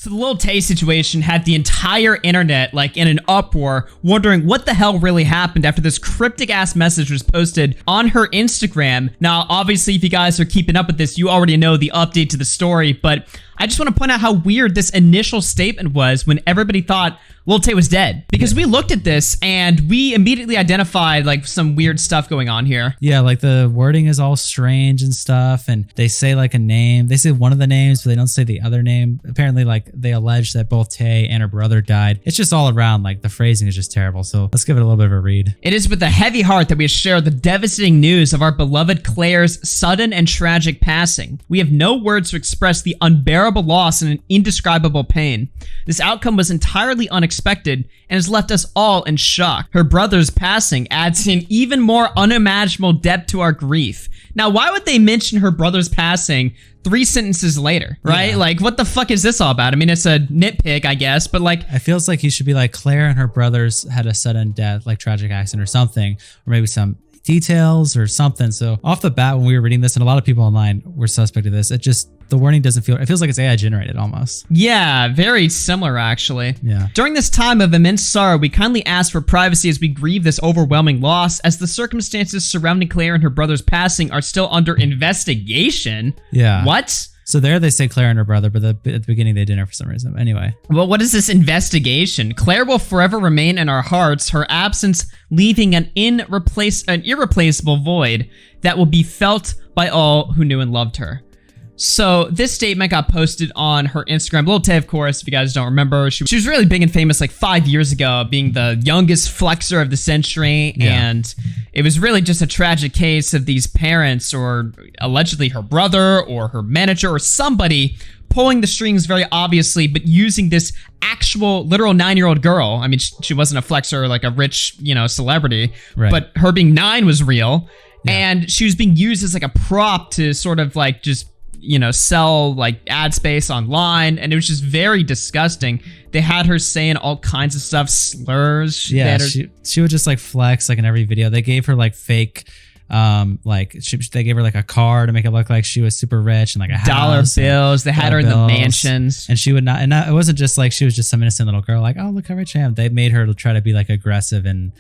So the Lil Tay situation had the entire internet like in an uproar, wondering what the hell really happened after this cryptic ass message was posted on her Instagram. Now, obviously, if you guys are keeping up with this, you already know the update to the story, but I just want to point out how weird this initial statement was when everybody thought Lil Tay was dead. Because we looked at this and we immediately identified like some weird stuff going on here. Yeah, like the wording is all strange and stuff, and they say like a name. They say one of the names, but they don't say the other name. Apparently, like they allege that both Tay and her brother died. It's just all around, like the phrasing is just terrible. So let's give it a little bit of a read. It is with a heavy heart that we share the devastating news of our beloved Claire's sudden and tragic passing. We have no words to express the unbearable loss and an indescribable pain. This outcome was entirely unexpected and has left us all in shock. Her brother's passing adds an even more unimaginable depth to our grief. Now, why would they mention her brother's passing 3 sentences later, right? Yeah. Like, what the fuck is this all about? I mean, it's a nitpick, I guess, but like... It feels like he should be like, Claire and her brothers had a sudden death, like tragic accident or something, or maybe some details or something. So off the bat, when we were reading this, and a lot of people online were suspect of this, the wording doesn't feel, it feels like it's AI generated almost. Yeah, very similar actually. Yeah. During this time of immense sorrow, we kindly ask for privacy as we grieve this overwhelming loss, as the circumstances surrounding Claire and her brother's passing are still under investigation. Yeah. What? So there they say Claire and her brother, but at the beginning they didn't for some reason. Anyway. Well, what is this investigation? Claire will forever remain in our hearts, her absence leaving an irreplaceable void that will be felt by all who knew and loved her. So this statement got posted on her Instagram. Lil Tay, of course, if you guys don't remember, she was really big and famous like 5 years ago, being the youngest flexer of the century. Yeah. And it was really just a tragic case of these parents, or allegedly her brother or her manager or somebody, pulling the strings very obviously, but using this actual literal 9-year-old girl. I mean, she wasn't a flexer like a rich, celebrity, right. But her being 9 was real. Yeah. And she was being used as like a prop to sort of like just sell like ad space online, and it was just very disgusting. They had her saying all kinds of stuff, slurs. Yeah, she would just like flex like in every video. They gave her like fake, they gave her like a car to make it look like she was super rich and like a dollar house bills. They had her in the mansions, and she would not. And it wasn't just like she was just some innocent little girl. Like, oh, look how rich I am. They made her try to be like aggressive and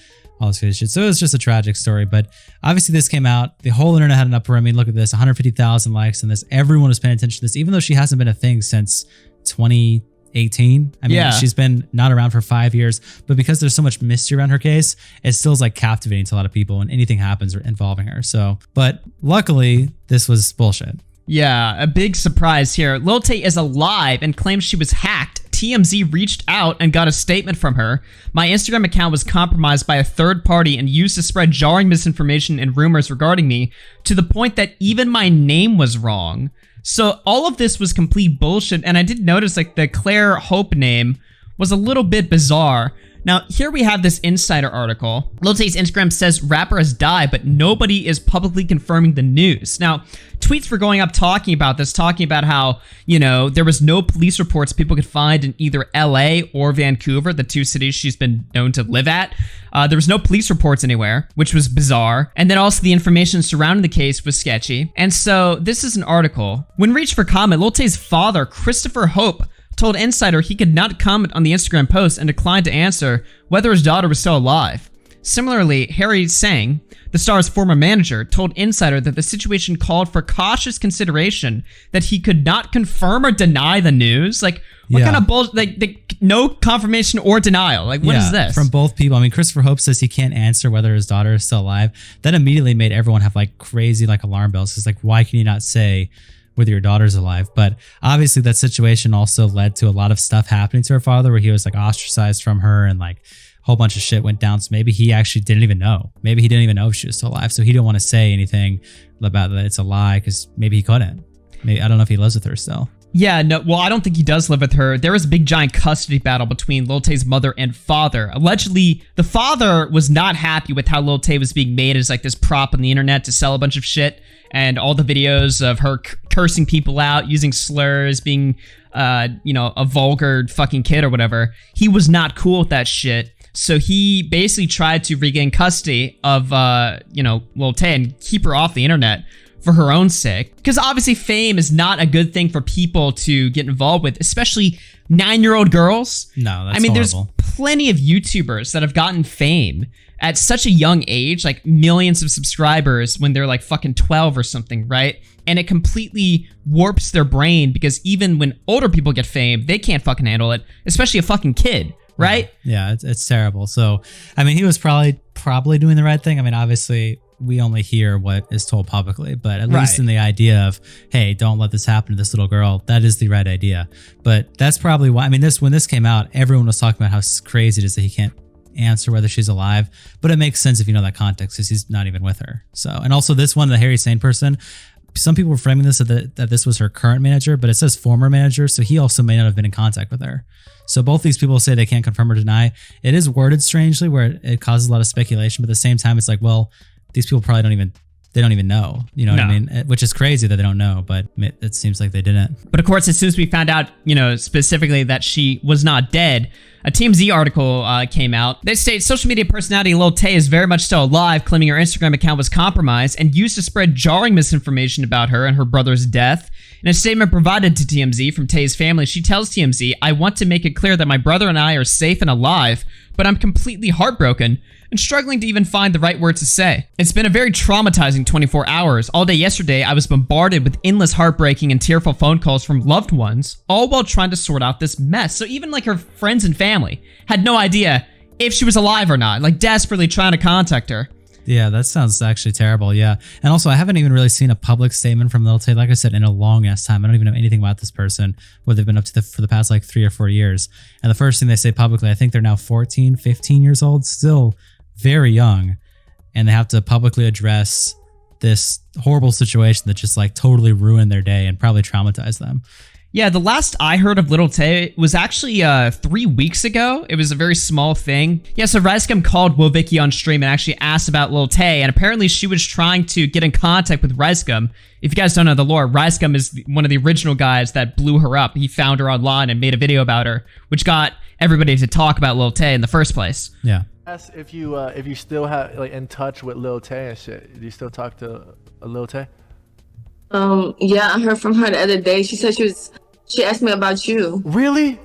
all this good shit. So it was just a tragic story, but obviously this came out. The whole internet had an uproar. I mean, look at this, 150,000 likes on this. Everyone was paying attention to this, even though she hasn't been a thing since 2018. I mean, yeah. She's been not around for 5 years, but because there's so much mystery around her case, it still is like captivating to a lot of people when anything happens involving her. So, but luckily this was bullshit. Yeah, a big surprise here. Lil Tay is alive and claims she was hacked. TMZ reached out and got a statement from her. My Instagram account was compromised by a third party and used to spread jarring misinformation and rumors regarding me, to the point that even my name was wrong. So all of this was complete bullshit, and I did notice like the Claire Hope name was a little bit bizarre. Now, here we have this insider article. Lil Tay's Instagram says rapper has died, but nobody is publicly confirming the news. Now, tweets were going up talking about this, talking about how, there was no police reports people could find in either LA or Vancouver, the 2 cities she's been known to live at. There was no police reports anywhere, which was bizarre. And then also the information surrounding the case was sketchy. And so this is an article. When reached for comment, Lil Tay's father, Christopher Hope, told Insider he could not comment on the Instagram post and declined to answer whether his daughter was still alive. Similarly, Harry Sang, the star's former manager, told Insider that the situation called for cautious consideration, that he could not confirm or deny the news. Like, what kind of bullshit? Like, no confirmation or denial. Like, what is this? From both people. I mean, Christopher Hope says he can't answer whether his daughter is still alive. That immediately made everyone have like crazy like alarm bells. It's like, why can you not say whether your daughter's alive? But obviously that situation also led to a lot of stuff happening to her father, where he was like ostracized from her, and like a whole bunch of shit went down. So maybe he actually didn't even know. Maybe he didn't even know if she was still alive. So he didn't want to say anything about that it's a lie, because maybe he couldn't. Maybe, I don't know if he lives with her still. Yeah, no, well, I don't think he does live with her. There was a big giant custody battle between Lil Tay's mother and father. Allegedly, the father was not happy with how Lil Tay was being made as like this prop on the internet to sell a bunch of shit, and all the videos of her cursing people out, using slurs, being, a vulgar fucking kid or whatever. He was not cool with that shit. So he basically tried to regain custody of, Lil Tay and keep her off the internet. for her own sake. Because obviously fame is not a good thing for people to get involved with, especially 9-year-old girls. No, that's I mean, horrible. there's plenty of YouTubers that have gotten fame at such a young age, like millions of subscribers when they're like fucking 12 or something, right? And it completely warps their brain because even when older people get fame, they can't fucking handle it, especially a fucking kid, right? Yeah, it's terrible. So, I mean, he was probably doing the right thing. I mean, obviously, we only hear what is told publicly, but at least in the idea of, hey, don't let this happen to this little girl, that is the right idea. But that's probably why, I mean, when this came out, everyone was talking about how crazy it is that he can't answer whether she's alive, but it makes sense if you know that context because he's not even with her. So, and also this one, the Harry Sane person, some people were framing this that this was her current manager, but it says former manager, so he also may not have been in contact with her. So both these people say they can't confirm or deny. It is worded strangely where it causes a lot of speculation, but at the same time, it's like, well, these people probably don't even know, you know what I mean? Which is crazy that they don't know, but it seems like they didn't. But of course, as soon as we found out, specifically that she was not dead, a TMZ article came out. They state social media personality Lil Tay is very much still alive, claiming her Instagram account was compromised and used to spread jarring misinformation about her and her brother's death. In a statement provided to TMZ from Tay's family, she tells TMZ, "I want to make it clear that my brother and I are safe and alive, but I'm completely heartbroken and struggling to even find the right words to say. It's been a very traumatizing 24 hours. All day yesterday, I was bombarded with endless heartbreaking and tearful phone calls from loved ones, all while trying to sort out this mess." So even like her friends and family had no idea if she was alive or not, like desperately trying to contact her. Yeah, that sounds actually terrible. Yeah. And also, I haven't even really seen a public statement from Lil Tay, like I said, in a long ass time. I don't even know anything about this person, what they've been up to for the past like 3 or 4 years. And the first thing they say publicly, I think they're now 14, 15 years old, still very young. And they have to publicly address this horrible situation that just like totally ruined their day and probably traumatized them. Yeah, the last I heard of Lil Tay was actually 3 weeks ago. It was a very small thing. Yeah, so RedFoxComms called Wovicki on stream and actually asked about Lil Tay, and apparently she was trying to get in contact with RedFoxComms. If you guys don't know the lore, RedFoxComms is one of the original guys that blew her up. He found her online and made a video about her, which got everybody to talk about Lil Tay in the first place. Yeah. Ask if you still have like in touch with Lil Tay and shit. Do you still talk to Lil Tay? Yeah, I heard from her the other day. She said she asked me about you. Really?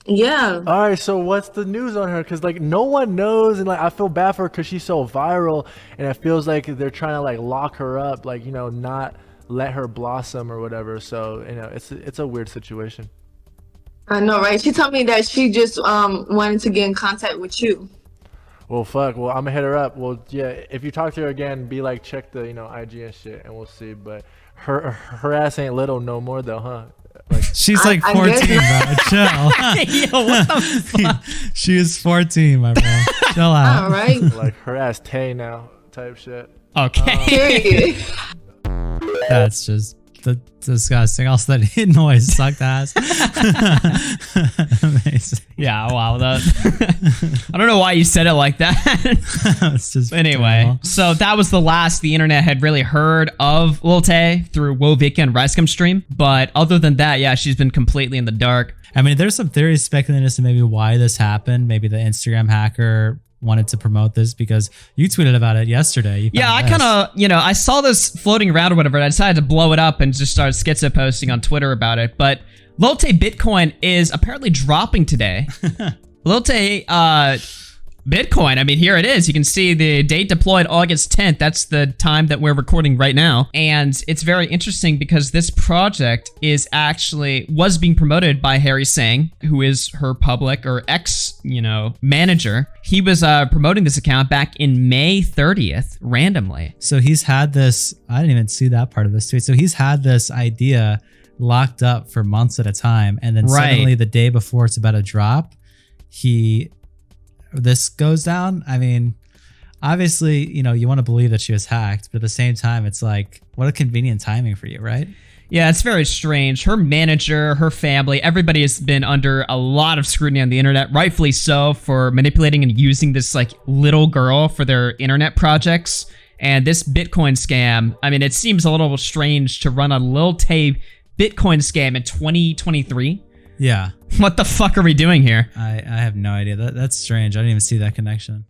Yeah. All right, so what's the news on her? Because like no one knows, and like I feel bad for her because she's so viral, and it feels like they're trying to like lock her up, like not let her blossom or whatever. So it's a weird situation. I know, right? She told me that she just wanted to get in contact with you. Well, fuck. Well, I'm gonna hit her up. Well, yeah. If you talk to her again, be like, check the IG and shit, and we'll see. But her ass ain't little no more though, huh? Like, she's like 14, bro. Chill. Yo, what the fuck? She is 14, my bro. Chill out. All right. like her ass Tay now type shit. Okay. Period. That's just disgusting. Also, that noise sucked ass. Amazing. Yeah, wow. I don't know why you said it like that. It's just anyway, terrible. so that was the last the internet had really heard of Lil Tay through Wovicki and RedFoxComms stream. But other than that, yeah, she's been completely in the dark. I mean, there's some theories speculating as to maybe why this happened. Maybe the Instagram hacker wanted to promote this because you tweeted about it yesterday. Yeah, I kind of, I saw this floating around or whatever. And I decided to blow it up and just start schizo posting on Twitter about it. But Lil Tay Bitcoin is apparently dropping today. Lil Tay Bitcoin, I mean, here it is. You can see the date deployed August 10th. That's the time that we're recording right now. And it's very interesting because this project was being promoted by Harry Sane, who is her public or ex, manager. He was promoting this account back in May 30th, randomly. So he's had this, I didn't even see that part of this tweet. So he's had this idea locked up for months at a time. And then suddenly the day before it's about to drop, this goes down. I mean, obviously, you want to believe that she was hacked, but at the same time, it's like, what a convenient timing for you, right? Yeah, it's very strange. Her manager, her family, everybody has been under a lot of scrutiny on the internet, rightfully so, for manipulating and using this like little girl for their internet projects. And this Bitcoin scam, I mean, it seems a little strange to run a Lil Tay Bitcoin scam in 2023. Yeah. What the fuck are we doing here? I have no idea. That's strange. I didn't even see that connection.